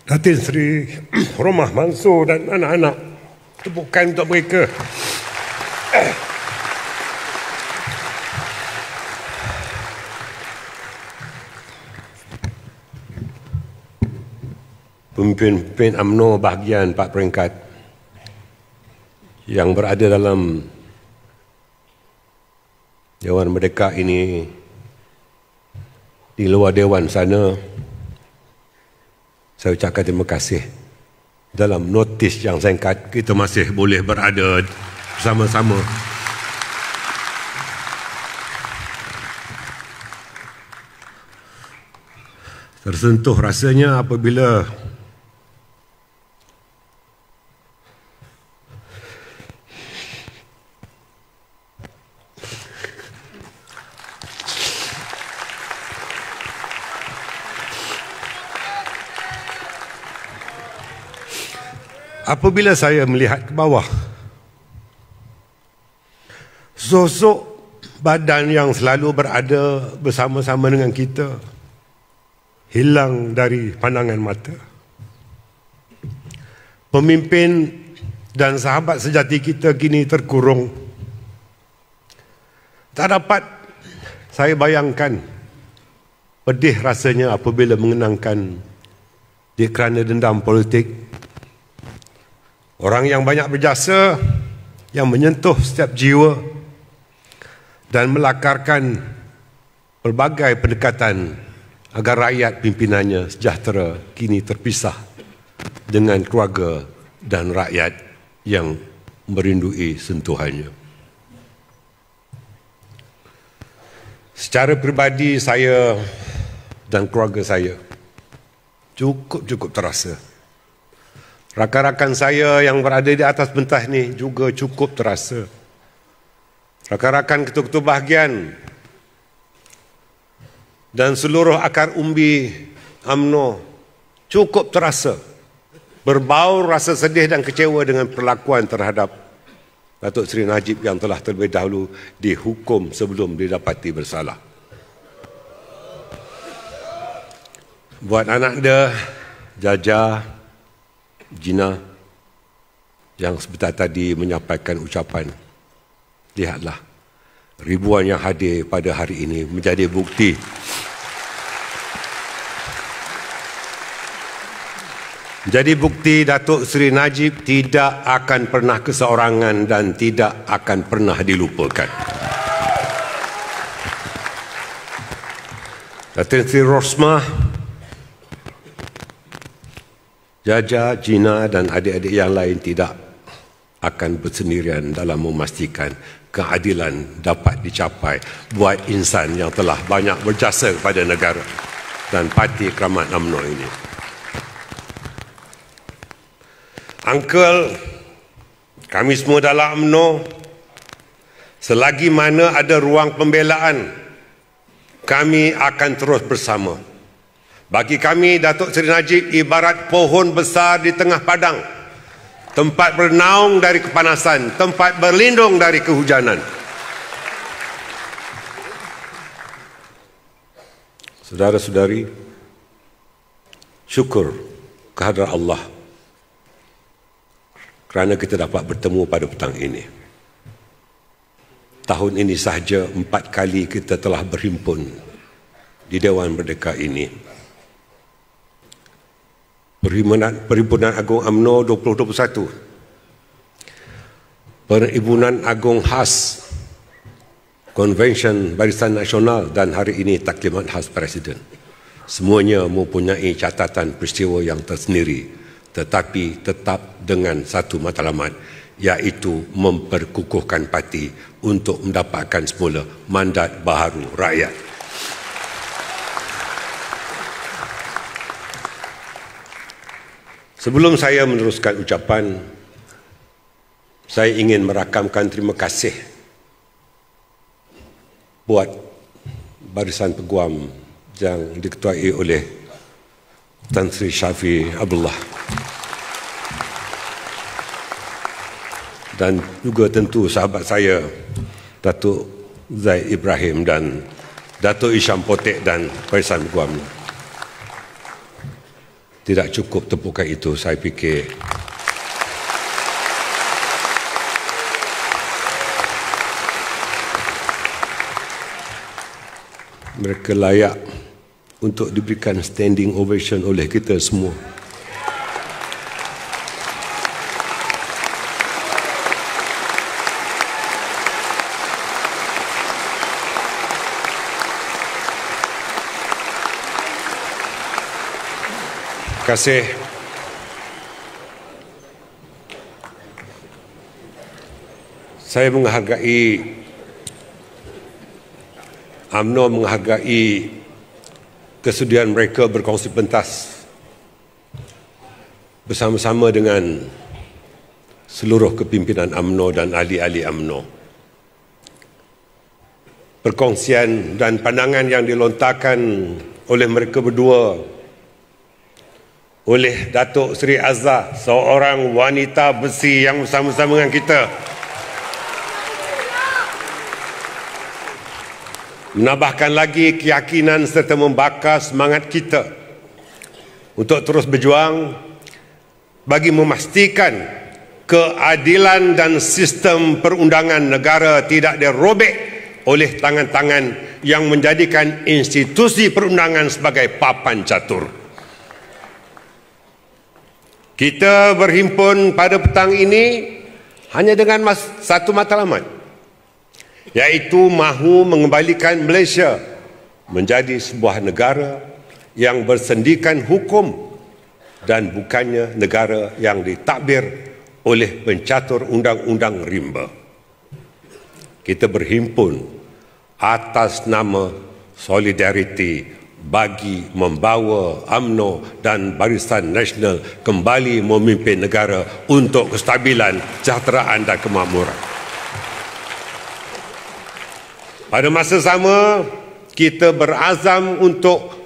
Datin Seri Romah Mansur dan anak-anak. Tepukan untuk mereka. Pemimpin UMNO bahagian 4 peringkat yang berada dalam Dewan Merdeka ini, di luar Dewan sana, saya ucapkan terima kasih. Dalam notis yang singkat, kita masih boleh berada bersama-sama. Tersentuh rasanya apabila saya melihat ke bawah, sosok badan yang selalu berada bersama-sama dengan kita hilang dari pandangan mata. Pemimpin dan sahabat sejati kita kini terkurung. Tak dapat saya bayangkan pedih rasanya apabila mengenangkan dia kerana dendam politik. Orang yang banyak berjasa, yang menyentuh setiap jiwa dan melakarkan pelbagai pendekatan agar rakyat pimpinannya sejahtera, kini terpisah dengan keluarga dan rakyat yang merindui sentuhannya. Secara peribadi, saya dan keluarga saya cukup terasa. Rakan-rakan saya yang berada di atas pentas ni juga cukup terasa. Rakan-rakan ketua-ketua bahagian dan seluruh akar umbi UMNO cukup terasa. Berbaur rasa sedih dan kecewa dengan perlakuan terhadap Datuk Seri Najib yang telah terlebih dahulu dihukum sebelum didapati bersalah. Buat anak dia, Jaja, Gina yang sebentar tadi menyampaikan ucapan, lihatlah ribuan yang hadir pada hari ini menjadi bukti Datuk Seri Najib tidak akan pernah keseorangan dan tidak akan pernah dilupakan. Datuk Seri Rosmah, Jaja, Gina dan adik-adik yang lain tidak akan bersendirian dalam memastikan keadilan dapat dicapai buat insan yang telah banyak berjasa kepada negara dan Parti Keramat UMNO ini. Uncle, kami semua dalam UMNO, selagi mana ada ruang pembelaan, kami akan terus bersama. Bagi kami, Datuk Seri Najib ibarat pohon besar di tengah padang, tempat bernaung dari kepanasan, tempat berlindung dari kehujanan. Saudara-saudari, syukur kehadrat Allah kerana kita dapat bertemu pada petang ini. Tahun ini sahaja 4 kali kita telah berhimpun di Dewan Merdeka ini. Perhimpunan Agung UMNO 2021, Perhimpunan Agung Khas Konvensyen Barisan Nasional dan hari ini Taklimat Khas Presiden. Semuanya mempunyai catatan peristiwa yang tersendiri, tetapi tetap dengan satu matlamat, iaitu memperkukuhkan parti untuk mendapatkan semula mandat baharu rakyat. Sebelum saya meneruskan ucapan, saya ingin merakamkan terima kasih buat Barisan Peguam yang diketuai oleh Tan Sri Shafie Abdullah. Dan juga tentu sahabat saya, Datuk Zaid Ibrahim dan Datuk Isham Potek dan Barisan Peguam. Tidak cukup tepukan itu, saya fikir. Mereka layak untuk diberikan standing ovation oleh kita semua. Terima kasih. Saya menghargai UMNO, menghargai kesudian mereka berkongsi pentas bersama-sama dengan seluruh kepimpinan UMNO dan ahli-ahli UMNO. Perkongsian dan pandangan yang dilontarkan oleh mereka berdua, oleh Datuk Seri Azhar, seorang wanita besi yang bersama-sama dengan kita, menambahkan lagi keyakinan serta membakar semangat kita untuk terus berjuang bagi memastikan keadilan dan sistem perundangan negara tidak dirobek oleh tangan-tangan yang menjadikan institusi perundangan sebagai papan catur. Kita berhimpun pada petang ini hanya dengan satu matlamat, iaitu mahu mengembalikan Malaysia menjadi sebuah negara yang bersendikan hukum dan bukannya negara yang ditadbir oleh pencatur undang-undang rimba. Kita berhimpun atas nama solidariti bagi membawa UMNO dan Barisan Nasional kembali memimpin negara untuk kestabilan, kesejahteraan dan kemakmuran. Pada masa sama, kita berazam untuk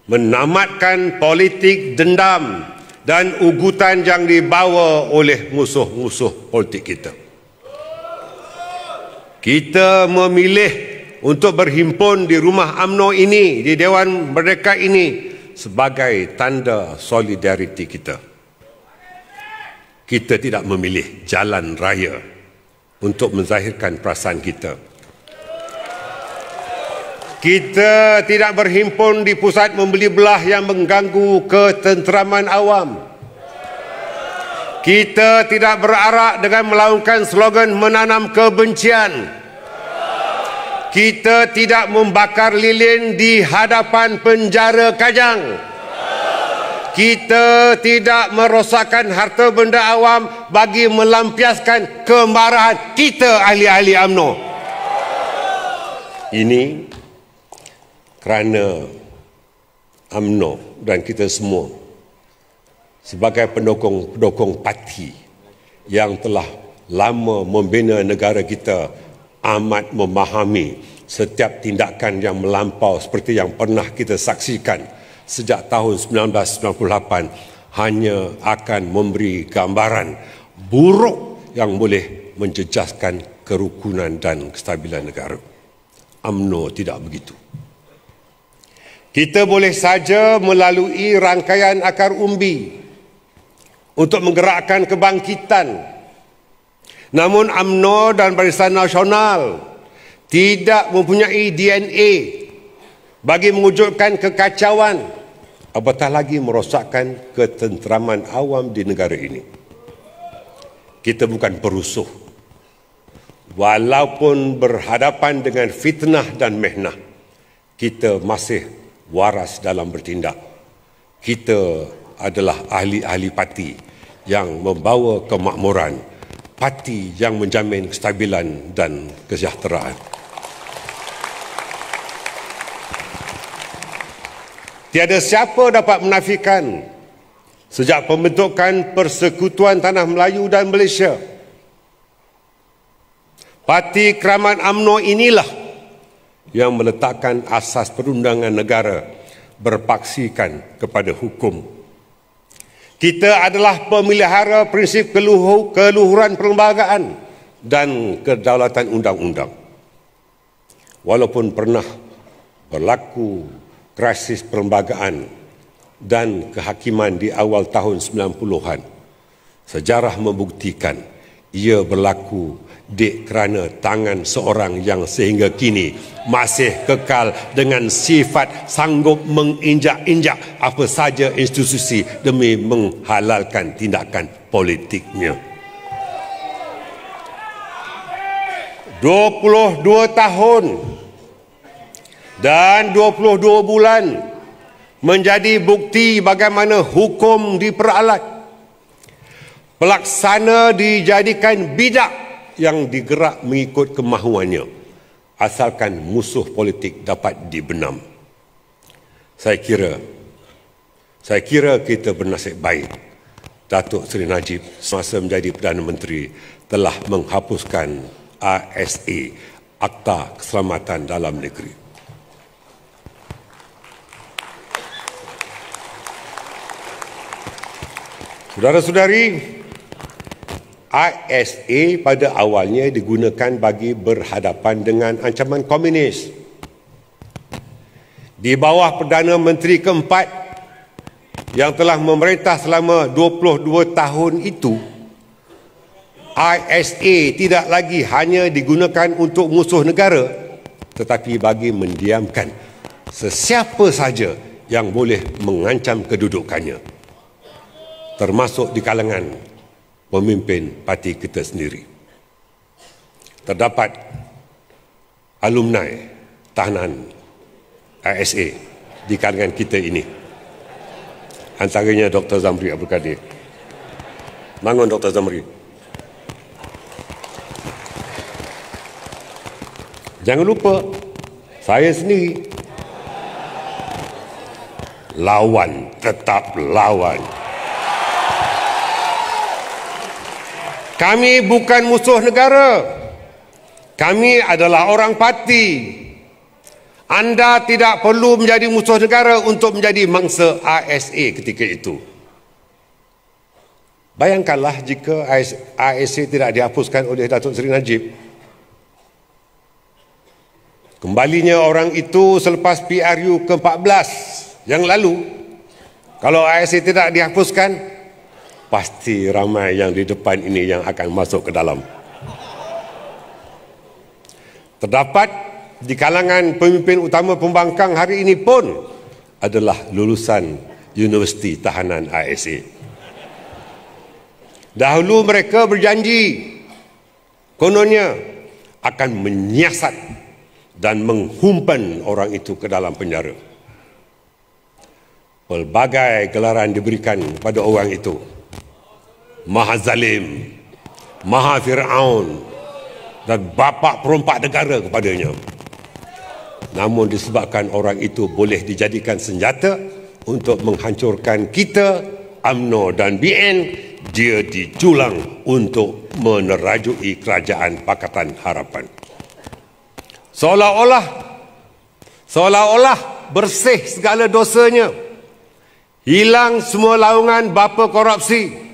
menamatkan politik dendam dan ugutan yang dibawa oleh musuh-musuh politik kita. Kita memilih untuk berhimpun di rumah UMNO ini, di Dewan Merdeka ini, sebagai tanda solidariti kita. Kita tidak memilih jalan raya untuk menzahirkan perasaan kita. Kita tidak berhimpun di pusat membeli belah yang mengganggu ketenteraman awam. Kita tidak berarak dengan melaungkan slogan menanam kebencian. Kita tidak membakar lilin di hadapan penjara Kajang. Kita tidak merosakkan harta benda awam bagi melampiaskan kemarahan kita ahli-ahli UMNO. Ini kerana UMNO dan kita semua sebagai pendukung parti yang telah lama membina negara kita amat memahami setiap tindakan yang melampau seperti yang pernah kita saksikan sejak tahun 1998 hanya akan memberi gambaran buruk yang boleh menjejaskan kerukunan dan kestabilan negara. UMNO tidak begitu. Kita boleh saja melalui rangkaian akar umbi untuk menggerakkan kebangkitan. Namun UMNO dan Barisan Nasional tidak mempunyai DNA bagi mewujudkan kekacauan, apatah lagi merosakkan ketenteraman awam di negara ini. Kita bukan perusuh. Walaupun berhadapan dengan fitnah dan mehnah, kita masih waras dalam bertindak. Kita adalah ahli-ahli parti yang membawa kemakmuran, parti yang menjamin kestabilan dan kesejahteraan. Tiada siapa dapat menafikan sejak pembentukan Persekutuan Tanah Melayu dan Malaysia, Parti Keramat UMNO inilah yang meletakkan asas perundangan negara berpaksikan kepada hukum. Kita adalah pemelihara prinsip keluhuran perlembagaan dan kedaulatan undang-undang. Walaupun pernah berlaku krisis perlembagaan dan kehakiman di awal tahun 90-an, sejarah membuktikan ia berlaku kerana tangan seorang yang sehingga kini masih kekal dengan sifat sanggup menginjak-injak apa saja institusi demi menghalalkan tindakan politiknya. 22 tahun dan 22 bulan menjadi bukti bagaimana hukum diperalat. Pelaksana dijadikan bidak yang digerak mengikut kemahuannya, asalkan musuh politik dapat dibenam. Saya kira kita bernasib baik Datuk Seri Najib semasa menjadi Perdana Menteri telah menghapuskan ASA, Akta Keselamatan Dalam Negeri. Saudara-saudari, ASA pada awalnya digunakan bagi berhadapan dengan ancaman komunis. Di bawah Perdana Menteri keempat yang telah memerintah selama 22 tahun itu, ASA tidak lagi hanya digunakan untuk musuh negara, tetapi bagi mendiamkan sesiapa saja yang boleh mengancam kedudukannya, termasuk di kalangan pemimpin parti kita sendiri. Terdapat alumni tahanan ASA di kalangan kita ini. Antaranya Dr. Zamri Abdul Kadir. Bangun Dr. Zamri. Jangan lupa, saya sendiri. Lawan, tetap lawan. Kami bukan musuh negara. Kami adalah orang parti. Anda tidak perlu menjadi musuh negara untuk menjadi mangsa ASA ketika itu. Bayangkanlah jika ASA tidak dihapuskan oleh Datuk Seri Najib. Kembalinya orang itu selepas PRU ke-14 yang lalu, kalau ASA tidak dihapuskan, pasti ramai yang di depan ini yang akan masuk ke dalam. Terdapat di kalangan pemimpin utama pembangkang hari ini pun adalah lulusan Universiti Tahanan ASA. Dahulu mereka berjanji, kononnya akan menyiasat dan menghumpan orang itu ke dalam penjara. Pelbagai gelaran diberikan kepada orang itu. Maha Zalim, Maha Fir'aun dan bapa perompak negara kepadanya. Namun disebabkan orang itu boleh dijadikan senjata untuk menghancurkan kita, UMNO dan BN, dia dijulang untuk menerajui kerajaan Pakatan Harapan. Seolah-olah bersih segala dosanya, hilang semua laungan bapa korupsi,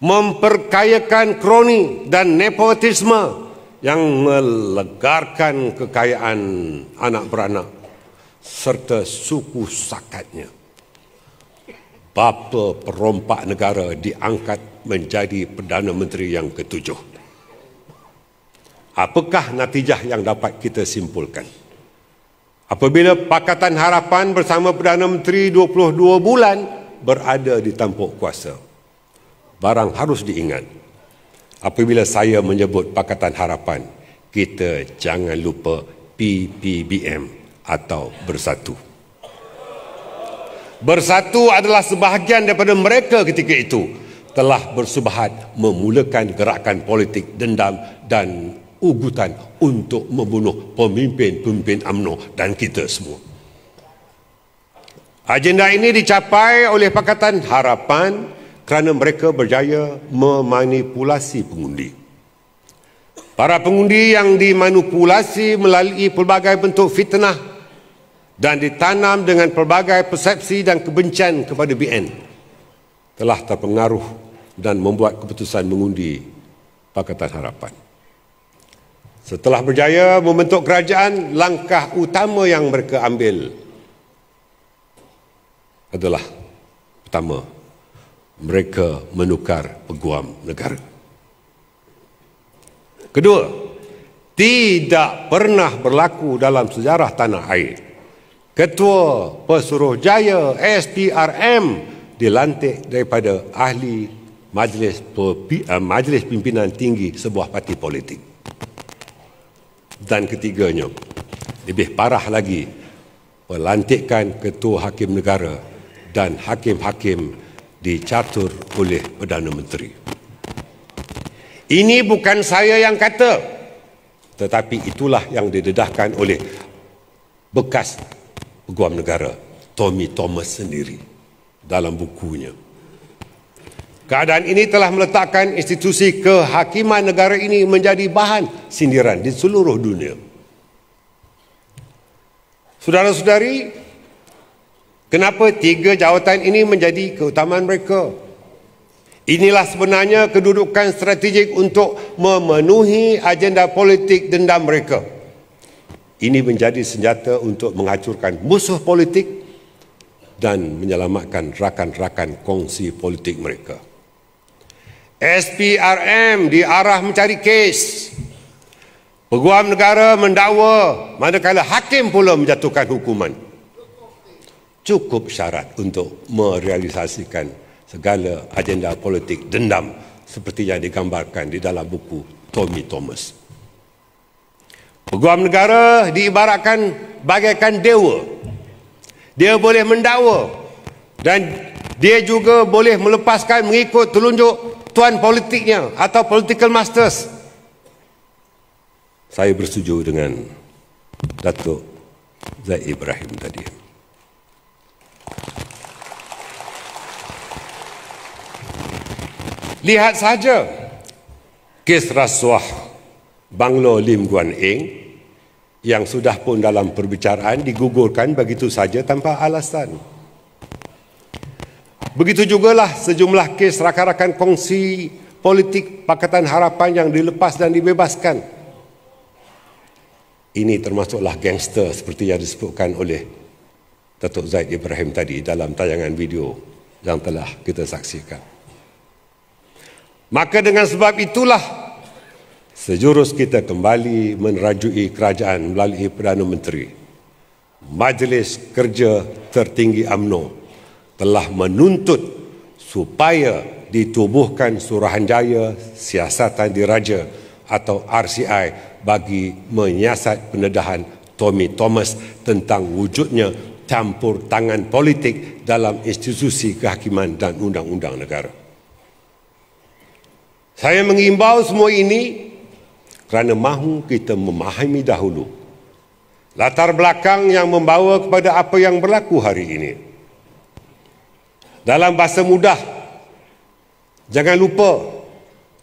memperkayakan kroni dan nepotisme yang melegarkan kekayaan anak beranak serta suku sakatnya. Bapa perompak negara diangkat menjadi Perdana Menteri yang ke-7. Apakah natijah yang dapat kita simpulkan? Apabila Pakatan Harapan bersama Perdana Menteri 22 bulan berada di tampuk kuasa, barang harus diingat, apabila saya menyebut Pakatan Harapan, kita jangan lupa PPBM atau Bersatu. Bersatu adalah sebahagian daripada mereka ketika itu telah bersubahat memulakan gerakan politik dendam dan ugutan untuk membunuh pemimpin-pemimpin UMNO dan kita semua. Agenda ini dicapai oleh Pakatan Harapan kerana mereka berjaya memanipulasi pengundi. Para pengundi yang dimanipulasi melalui pelbagai bentuk fitnah dan ditanam dengan pelbagai persepsi dan kebencian kepada BN telah terpengaruh dan membuat keputusan mengundi Pakatan Harapan. Setelah berjaya membentuk kerajaan, langkah utama yang mereka ambil adalah pertama, mereka menukar peguam negara. Kedua, tidak pernah berlaku dalam sejarah tanah air Ketua Pesuruhjaya SPRM dilantik daripada ahli Majlis Pimpinan Tinggi sebuah parti politik. Dan ketiganya, lebih parah lagi, pelantikan Ketua Hakim Negara dan hakim-hakim dicatur oleh Perdana Menteri. Ini bukan saya yang kata, tetapi itulah yang didedahkan oleh bekas Peguam Negara Tommy Thomas sendiri dalam bukunya. Keadaan ini telah meletakkan institusi kehakiman negara ini menjadi bahan sindiran di seluruh dunia. Saudara-saudari, kenapa tiga jawatan ini menjadi keutamaan mereka? Inilah sebenarnya kedudukan strategik untuk memenuhi agenda politik dendam mereka. Ini menjadi senjata untuk menghancurkan musuh politik dan menyelamatkan rakan-rakan kongsi politik mereka. SPRM diarah mencari kes. Peguam negara mendakwa, manakala hakim pula menjatuhkan hukuman. Cukup syarat untuk merealisasikan segala agenda politik dendam seperti yang digambarkan di dalam buku Tommy Thomas. Peguam negara diibaratkan bagaikan dewa. Dia boleh mendakwa dan dia juga boleh melepaskan mengikut telunjuk tuan politiknya atau political masters. Saya bersetuju dengan Datuk Zaid Ibrahim tadi. Lihat saja kes rasuah Banglo Lim Guan Eng yang sudah pun dalam perbicaraan digugurkan begitu saja tanpa alasan. Begitu jugalah sejumlah kes rakan-rakan kongsi politik Pakatan Harapan yang dilepas dan dibebaskan. Ini termasuklah gangster seperti yang disebutkan oleh Datuk Zaid Ibrahim tadi dalam tayangan video yang telah kita saksikan. Maka dengan sebab itulah sejurus kita kembali menerajui kerajaan melalui Perdana Menteri. Majlis Kerja Tertinggi UMNO telah menuntut supaya ditubuhkan Suruhanjaya Siasatan Diraja atau RCI bagi menyiasat pendedahan Tommy Thomas tentang wujudnya campur tangan politik dalam institusi kehakiman dan undang-undang negara. Saya mengimbau semua ini kerana mahu kita memahami dahulu latar belakang yang membawa kepada apa yang berlaku hari ini. Dalam bahasa mudah, jangan lupa,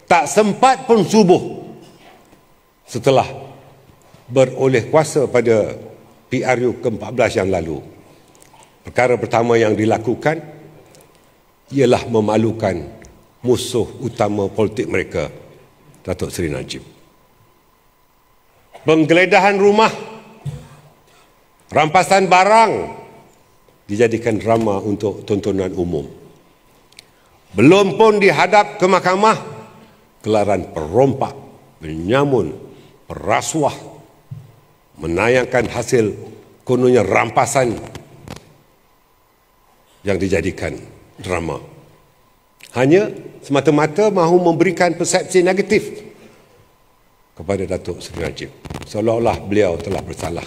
tak sempat pun subuh setelah beroleh kuasa pada PRU ke-14 yang lalu. Perkara pertama yang dilakukan ialah memalukan musuh utama politik mereka, Datuk Seri Najib. Penggeledahan rumah, rampasan barang dijadikan drama untuk tontonan umum. Belum pun dihadap ke mahkamah, gelaran perompak, penyamun, perasuah, menayangkan hasil kononnya rampasan yang dijadikan drama. Hanya semata-mata mahu memberikan persepsi negatif kepada Datuk Seri Najib, seolah-olah beliau telah bersalah.